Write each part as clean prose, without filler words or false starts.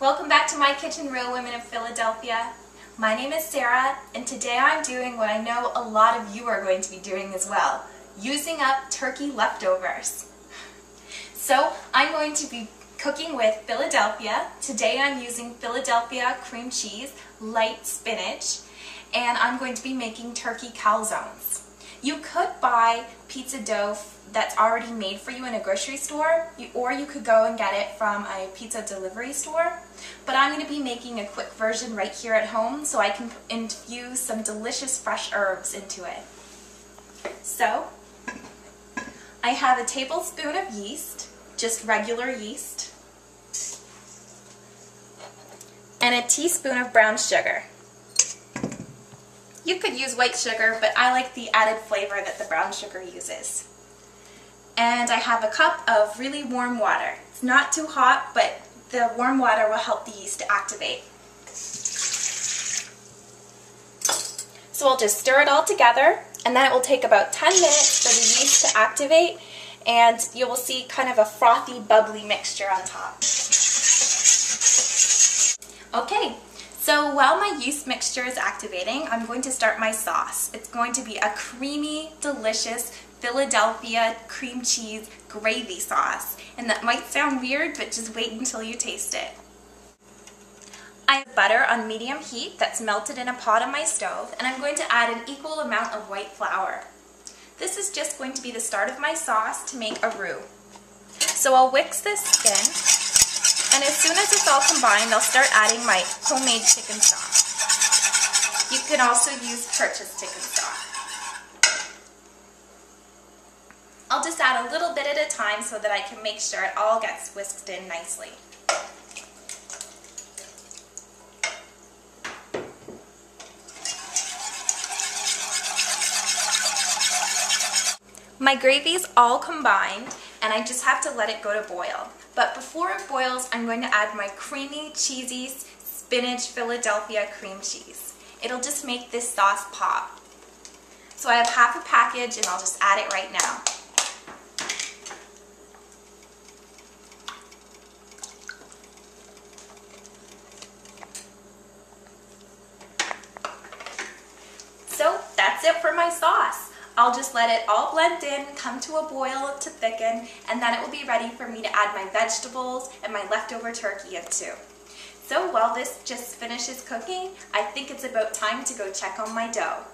Welcome back to my kitchen, Real Women of Philadelphia. My name is Sarah, and today I'm doing what I know a lot of you are going to be doing as well, using up turkey leftovers. So I'm going to be cooking with Philadelphia. Today I'm using Philadelphia cream cheese, light spinach, and I'm going to be making turkey calzones. You could buy pizza dough that's already made for you in a grocery store, or you could go and get it from a pizza delivery store. But I'm going to be making a quick version right here at home so I can infuse some delicious fresh herbs into it. So, I have a tablespoon of yeast, just regular yeast, and a teaspoon of brown sugar. You could use white sugar, but I like the added flavor that the brown sugar uses. And I have a cup of really warm water. It's not too hot, but the warm water will help the yeast to activate. So I'll just stir it all together, and then it will take about 10 minutes for the yeast to activate, and you will see kind of a frothy, bubbly mixture on top. Okay. So while my yeast mixture is activating, I'm going to start my sauce. It's going to be a creamy, delicious Philadelphia cream cheese gravy sauce. And that might sound weird, but just wait until you taste it. I have butter on medium heat that's melted in a pot on my stove, and I'm going to add an equal amount of white flour. This is just going to be the start of my sauce to make a roux. So I'll whisk this in. And as soon as it's all combined, I'll start adding my homemade chicken stock. You can also use purchased chicken stock. I'll just add a little bit at a time so that I can make sure it all gets whisked in nicely. My gravy's all combined, and I just have to let it go to boil. But before it boils, I'm going to add my creamy, cheesy spinach Philadelphia cream cheese. It'll just make this sauce pop. So I have half a package, and I'll just add it right now. So that's it for my sauce. I'll just let it all blend in, come to a boil to thicken, and then it will be ready for me to add my vegetables and my leftover turkey into. So while this just finishes cooking, I think it's about time to go check on my dough.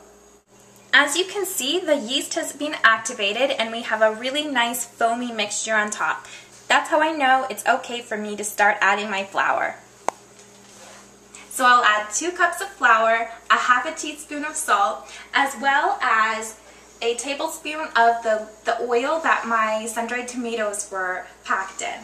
As you can see, the yeast has been activated and we have a really nice foamy mixture on top. That's how I know it's okay for me to start adding my flour. So I'll add 2 cups of flour, a half a teaspoon of salt, as well as a tablespoon of the oil that my sun-dried tomatoes were packed in.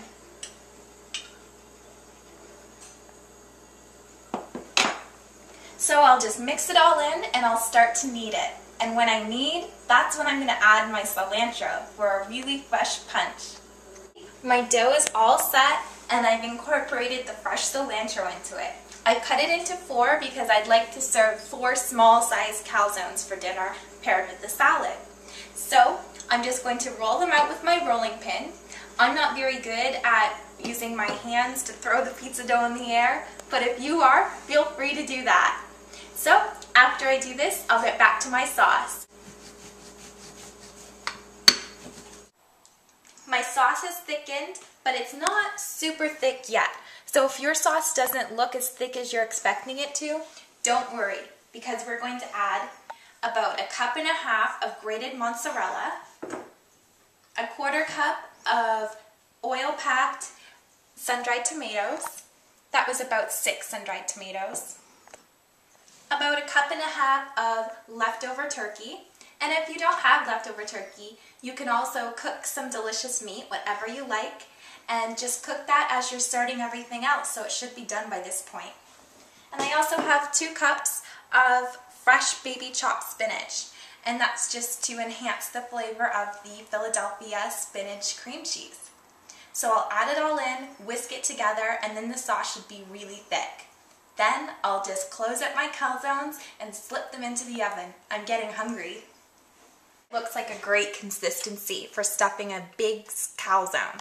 So I'll just mix it all in and I'll start to knead it. And when I knead, that's when I'm going to add my cilantro for a really fresh punch. My dough is all set and I've incorporated the fresh cilantro into it. I cut it into 4 because I'd like to serve 4 small-sized calzones for dinner paired with the salad. So I'm just going to roll them out with my rolling pin. I'm not very good at using my hands to throw the pizza dough in the air, but if you are, feel free to do that. So after I do this, I'll get back to my sauce. My sauce is thickened, but it's not super thick yet. So if your sauce doesn't look as thick as you're expecting it to, don't worry, because we're going to add about 1.5 cups of grated mozzarella, a 1/4 cup of oil-packed sun-dried tomatoes. That was about 6 sun-dried tomatoes. About 1.5 cups of leftover turkey. And if you don't have leftover turkey, you can also cook some delicious meat, whatever you like, and just cook that as you're starting everything else, so it should be done by this point. And I also have 2 cups of fresh baby chopped spinach, and that's just to enhance the flavor of the Philadelphia spinach cream cheese. So I'll add it all in, whisk it together, and then the sauce should be really thick. Then I'll just close up my calzones and slip them into the oven. I'm getting hungry. Looks like a great consistency for stuffing a big calzone.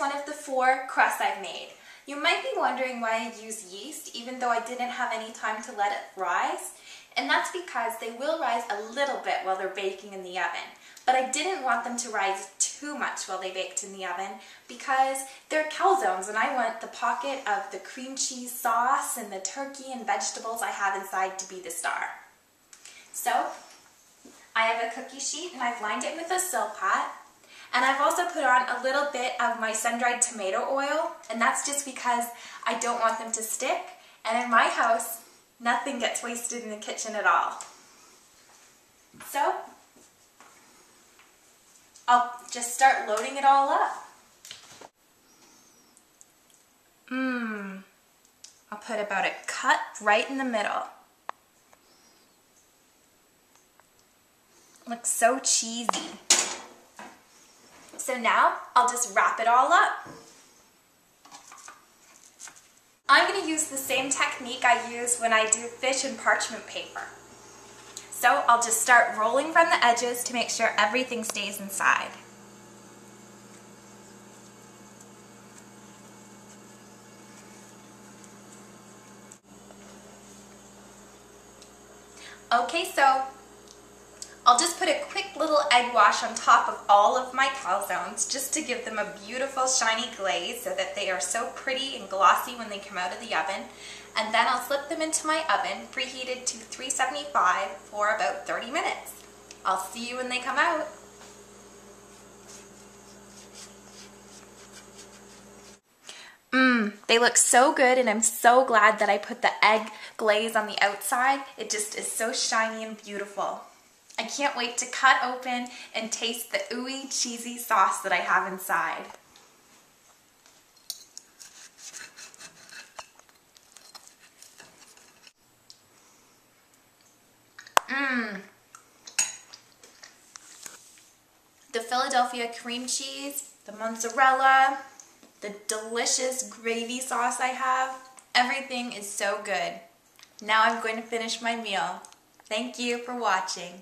one of the 4 crusts I've made. You might be wondering why I use yeast even though I didn't have any time to let it rise. And that's because they will rise a little bit while they're baking in the oven. But I didn't want them to rise too much while they baked in the oven because they're calzones and I want the pocket of the cream cheese sauce and the turkey and vegetables I have inside to be the star. So I have a cookie sheet and I've lined it with a Silpat. And I've also put on a little bit of my sun-dried tomato oil, and that's just because I don't want them to stick. And in my house, nothing gets wasted in the kitchen at all. So I'll just start loading it all up. I'll put about a cut right in the middle. Looks so cheesy. So now I'll just wrap it all up. I'm going to use the same technique I use when I do fish and parchment paper. So I'll just start rolling from the edges to make sure everything stays inside. Okay, so I'll just put a quick little egg wash on top of all of my calzones just to give them a beautiful shiny glaze so that they are so pretty and glossy when they come out of the oven. And then I'll slip them into my oven, preheated to 375 for about 30 minutes. I'll see you when they come out. They look so good and I'm so glad that I put the egg glaze on the outside. It just is so shiny and beautiful. I can't wait to cut open and taste the ooey, cheesy sauce that I have inside. The Philadelphia cream cheese, the mozzarella, the delicious gravy sauce I have, everything is so good. Now I'm going to finish my meal. Thank you for watching.